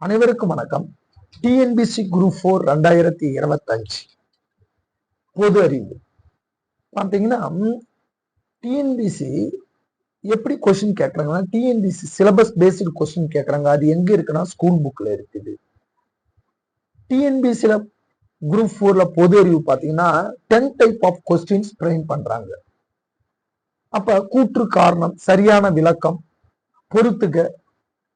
அனைவருக்கும் வணக்கம். TNPSC group 4 2025 பொது அறிவு பாத்தீங்கன்னா, டிஎன்பிசி எப்படி கொஸ்டின் கேட்கறாங்கன்னா, டிஎன்பிசி சிலபஸ் பேஸ்டு கொஸ்டின் கேட்கறாங்க. அது எங்க இருக்குன்னா ஸ்கூல் புக்ல இருக்குது. டிஎன்பிசில குரூப் 4ல பொது அறிவு பாத்தீங்கன்னா 10 டைப் ஆஃப் கொஸ்டின்ஸ் ஃப்ரேம் பண்றாங்க. அப்ப கூற்று, காரணம், சரியான விளக்கம், பொறுத்துக,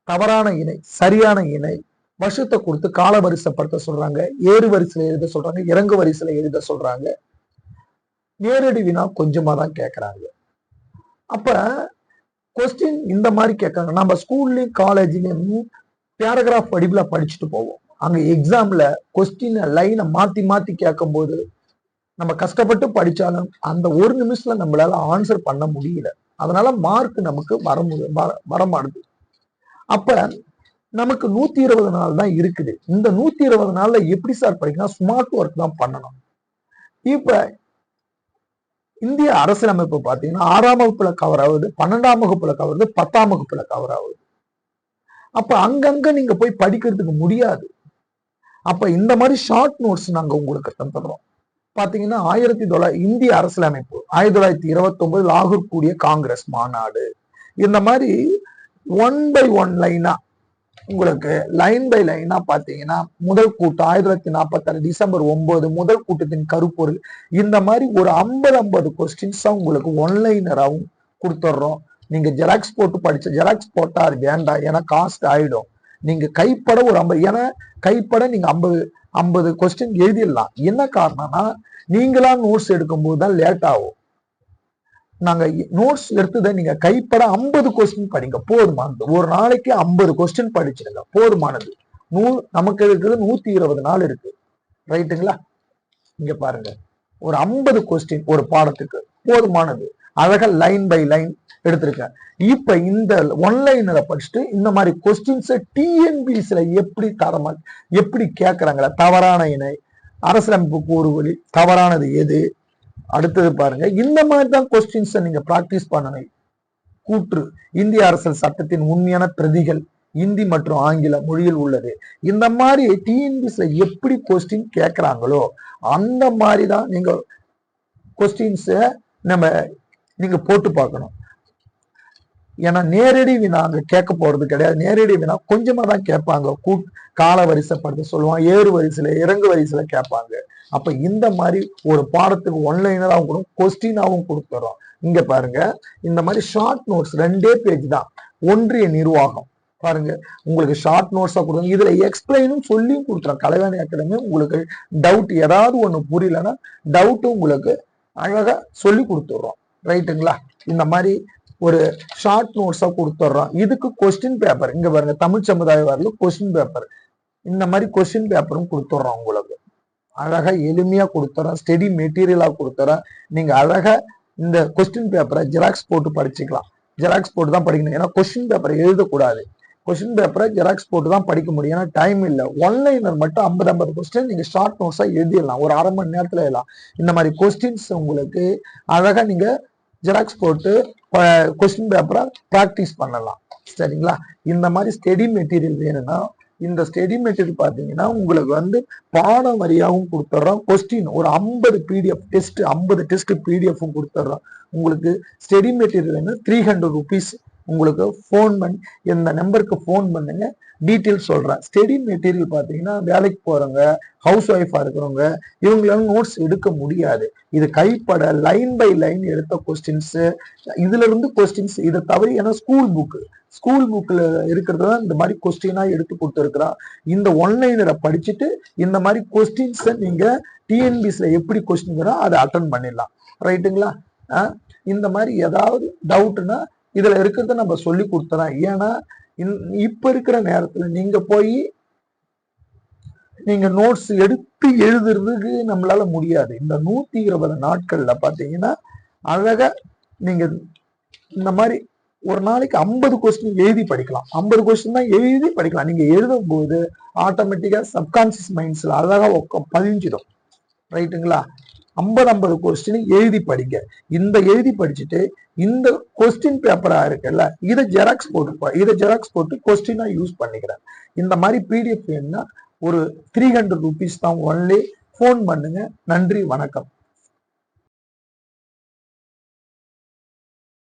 தவறான இணை, சரியான இணை, வருஷத்தை கொடுத்து கால வரிசைப்படுத்த சொல்றாங்க. ஏறு வரிசையில எழுத சொல்றாங்க, இறங்கு வரிசையில எழுத சொல்றாங்க. நேரடி வினா கொஞ்சமா தான் கேட்கறாங்க. அப்ப கொஸ்டின் இந்த மாதிரி கேட்கறாங்க. நம்ம ஸ்கூல்லயும் காலேஜ்லயும் பேராகிராஃப் வடிவுல படிச்சுட்டு போவோம். அங்க எக்ஸாம்ல கொஸ்டின் லைனை மாத்தி மாத்தி கேட்கும் போது நம்ம கஷ்டப்பட்டு படிச்சாலும் அந்த ஒரு நிமிஷத்துல நம்மளால ஆன்சர் பண்ண முடியல. அதனால மார்க் நமக்கு வரமாடுது. அப்ப நமக்கு 120 நாள் தான் இருக்குது. இந்த 120 நாள்ல எப்படி சார் படிக்கணும்? ஸ்மார்ட் ஒர்க் தான் பண்ணணும். இப்ப இந்திய அரசியலமைப்பு பாத்தீங்கன்னா 6ஆம் வகுப்புல கவர் ஆகுது, 12ஆம் வகுப்புல கவர் ஆகுது, 10ஆம் வகுப்புல கவர் ஆகுது. அப்ப அங்கங்க நீங்க போய் படிக்கிறதுக்கு முடியாது. அப்ப இந்த மாதிரி ஷார்ட் நோட்ஸ் நாங்க உங்களுக்கு தந்துடுறோம். பாத்தீங்கன்னா இந்திய அரசியலமைப்பு 1929 லாகூர் கூடிய காங்கிரஸ் மாநாடு, இந்த மாதிரி 1 by 1 லைனா உங்களுக்கு லைன் பை லைனா பாத்தீங்கன்னா, முதல் கூட்டம் 1946 டிசம்பர் 9 முதல் கூட்டத்தின் கருப்பொருள், இந்த மாதிரி ஒரு 50 கொஸ்டின்ஸா உங்களுக்கு ஒன்லைனராகவும் கொடுத்துட்றோம். நீங்க ஜெராக்ஸ் போட்டு படிச்ச ஜெராக்ஸ் போட்டா அது வேண்டாம், ஏன்னா காஸ்ட் ஆயிடும். நீங்க கைப்பட ஒரு 50, ஏன்னா கைப்பட நீங்க 50 கொஸ்டின் எழுதிடலாம். என்ன காரணம்னா, நீங்களா நோட்ஸ் எடுக்கும் போதுதான் லேட் ஆகும். நாங்க நோட்ஸ் எடுத்ததை நீங்க கைப்பட 50 கொஸ்டின் படிங்க, போதுமானது. ஒரு நாளைக்கு 50 கொஸ்டின் படிச்சிருங்க, போதுமானது. நமக்கு இருக்குது 120 நாள் இருக்கு, ரைட்டுங்களா? இங்க பாருங்க, ஒரு 50 கொஸ்டின் ஒரு பாடத்துக்கு போதுமானது. அழகா லைன் பை லைன் எடுத்திருக்கேன். இப்ப இந்த ஒன்லைன்ல படிச்சுட்டு இந்த மாதிரி கொஸ்டின்ஸ் டிஎன்பிசில எப்படி கேட்கறாங்களா? தவறான இணை, அரசியலமைப்பு கூறுவழி, தவறானது எது, அடுத்தது பாருங்க. இந்த மாதிரி தான் கொஸ்டின்ஸ் நீங்க பிராக்டிஸ் பண்ணணும். கூற்று, இந்திய அரசியல் சட்டத்தின் உண்மையான பிரதிகள் இந்தி மற்றும் ஆங்கில மொழியில் உள்ளது. இந்த மாதிரி டிஎன்பிசில எப்படி கொஸ்டின் கேட்கறாங்களோ அந்த மாதிரிதான் நீங்க கொஸ்டின்ஸ் நீங்க போட்டு பார்க்கணும். ஏன்னா நேரடி வினா அங்க கேட்க போறது கிடையாது. நேரடி வினா கொஞ்சமா தான் கேட்பாங்க. கால வரிசைப்படுத்த சொல்லுவாங்க, ஏறு வரிசையில இறங்கு வரிசையில கேட்பாங்க. அப்ப இந்த மாதிரி ஒரு பாடத்துக்கு ஒன்லைனராகவும் கூட கொஸ்டினாவும் கொடுத்துறோம். இங்க பாருங்க, இந்த மாதிரி ஷார்ட் நோட்ஸ் 2 பேஜ் தான். ஒன்றிய நிர்வாகம் பாருங்க, உங்களுக்கு ஷார்ட் நோட்ஸா கொடுங்க. இதுல எக்ஸ்பிளைனும் சொல்லியும் கொடுத்துறோம். கலைவாணி அகாடமி உங்களுக்கு டவுட் ஏதாவது ஒண்ணு புரியலன்னா டவுட்டும் உங்களுக்கு அழகா சொல்லி கொடுத்துடுறோம், ரைட்டுங்களா? இந்த மாதிரி ஒரு ஷார்ட் நோட்ஸா கொடுத்துட்றோம். இதுக்கு கொஸ்டின் பேப்பர் இங்க பாருங்க, தமிழ் சமுதாய வரல கொஸ்டின் பேப்பர், இந்த மாதிரி கொஸ்டின் பேப்பரும் கொடுத்துட்றோம். உங்களுக்கு அழகா எளிமையா கொடுத்துறோம், ஸ்டடி மெட்டீரியலா கொடுத்துறோம். நீங்க அழகா இந்த கொஸ்டின் பேப்பரை ஜெராக்ஸ் போட்டு படிச்சுக்கலாம். ஜெராக்ஸ் போட்டு தான் படிக்கணும், ஏன்னா கொஸ்டின் பேப்பரை எழுதக்கூடாது. கொஸ்டின் பேப்பரை ஜெராக்ஸ் போட்டு தான் படிக்க முடியும், ஏன்னா டைம் இல்லை. ஒன்லைனர் மட்டும் 50 கொஸ்டின் நீங்க ஷார்ட் நோட்ஸா எழுதிடலாம், ஒரு அரை மணி நேரத்துல எழுதலாம். இந்த மாதிரி கொஸ்டின்ஸ் உங்களுக்கு அழகா நீங்க ஜெராக்ஸ் போட்டு கொஸ்டின் பேப்பரை பிராக்டிஸ் பண்ணலாம், சரிங்களா? இந்த மாதிரி ஸ்டடி மெட்டீரியல் வேணும்னா இந்த ஸ்டடி மெட்டீரியல் பாத்தீங்கன்னா உங்களுக்கு பாடம் வரியாகவும் கொடுத்துட்றோம். கொஸ்டின் ஒரு 50 பிடிஎஃப் டெஸ்ட், 50 டெஸ்ட் பிடிஎஃப் கொடுத்துட்றோம். உங்களுக்கு ஸ்டடி மெட்டீரியல் 300 rupees. உங்களுக்கு போன் பண்ணி இந்த நம்பருக்கு போன் பண்ணுங்க, டீட்டெயில் சொல்றேன். ஸ்டடி மெட்டீரியல் பாத்தீங்கன்னா வேலைக்கு போறவங்க, ஹவுஸ் ஒய்ஃபா இருக்கிறவங்க, இவங்களால நோட்ஸ் எடுக்க முடியாது. இது கைப்பட லைன் பை லைன் எடுத்த கொஸ்டின்ஸ், இதுல இருந்து கொஸ்டின்ஸ் இதை தவிர, ஏன்னா ஸ்கூல் புக்ல இருக்கிறதுதான் இந்த மாதிரி கொஸ்டினா எடுத்து கொடுத்துருக்கிறான். இந்த ஒன்லைனரை படிச்சுட்டு இந்த மாதிரி கொஸ்டின்ஸ் நீங்க டிஎன்பிசில எப்படி கொஸ்டின் வரும் அதை அட்டன் பண்ணிடலாம், ரைட்டுங்களா? இந்த மாதிரி ஏதாவது டவுட்னா இதுல இருக்கிறத நம்ம சொல்லி கொடுத்துறோம். ஏன்னா இப்ப இருக்கிற நேரத்துல நீங்க நோட்ஸ் எடுத்து எழுதுறதுக்கு நம்மளால முடியாது. இந்த 120 நாட்கள்ல பாத்தீங்கன்னா அழகா நீங்க இந்த மாதிரி ஒரு நாளைக்கு 50 கொஸ்டின் எழுதி படிக்கலாம். 50 கொஸ்டின் தான் எழுதி படிக்கலாம். நீங்க எழுதும் போது ஆட்டோமேட்டிக்கா சப்கான்சியஸ் மைண்ட்ஸ்ல அழகா பதிஞ்சிடும், ரைட்டுங்களா? 50 கொஸ்டின் எழுதி படிங்க. இந்த எழுதி படிச்சுட்டு இந்த கொஸ்டின் பேப்பரா இருக்குல்ல, இதை ஜெராக்ஸ் போட்டு கொஸ்டினா யூஸ் பண்ணிக்கிறேன். இந்த மாதிரி பிடிஎஃப் வேணும்னா ஒரு 300 rupees தான் ஒன்லி. ஃபோன் பண்ணுங்க. நன்றி, வணக்கம்.